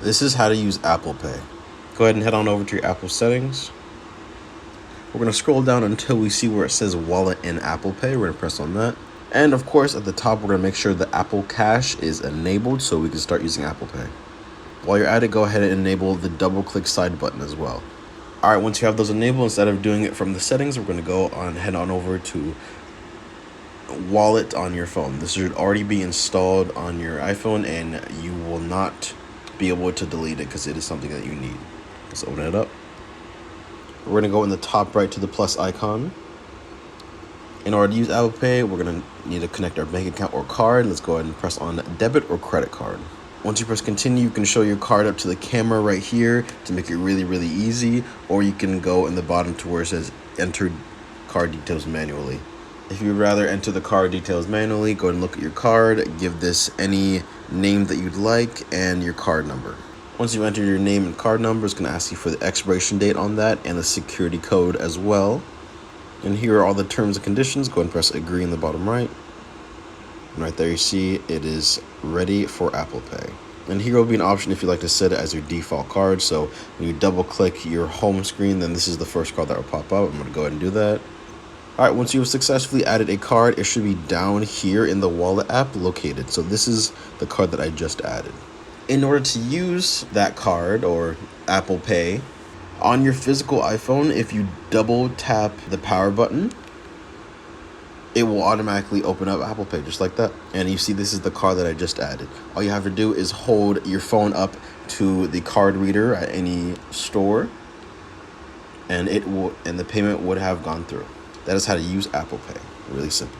This is how to use Apple Pay. Go ahead and head on over to your Apple settings. We're going to scroll down until we see where it says Wallet in Apple Pay. We're going to press on that. And of course, at the top, we're going to make sure the Apple Cash is enabled so we can start using Apple Pay. While you're at it, go ahead and enable the double-click side button as well. All right, once you have those enabled, instead of doing it from the settings, we're going to go on, head on over to Wallet on your phone. This should already be installed on your iPhone, and you will not be able to delete it because it is something that you need. Let's open it up. We're going to go in the top right to the plus icon. In order to use Apple Pay, we're going to need to connect our bank account or card. Let's go ahead and press on debit or credit card. Once you press continue, you can show your card up to the camera right here to make it really, really easy, or you can go in the bottom to where it says enter card details manually. If you'd rather enter the card details manually, go ahead and look at your card, give this any name that you'd like, and your card number. Once you enter your name and card number, it's going to ask you for the expiration date on that and the security code as well. And here are all the terms and conditions. Go ahead and press agree in the bottom right. And right there you see it is ready for Apple Pay. And here will be an option if you'd like to set it as your default card. So when you double click your home screen, then this is the first card that will pop up. I'm going to go ahead and do that. All right, once you've successfully added a card, it should be down here in the Wallet app located. So this is the card that I just added. In order to use that card or Apple Pay on your physical iPhone, if you double tap the power button, it will automatically open up Apple Pay just like that. And you see this is the card that I just added. All you have to do is hold your phone up to the card reader at any store, and the payment would have gone through. That is how to use Apple Pay. Really simple.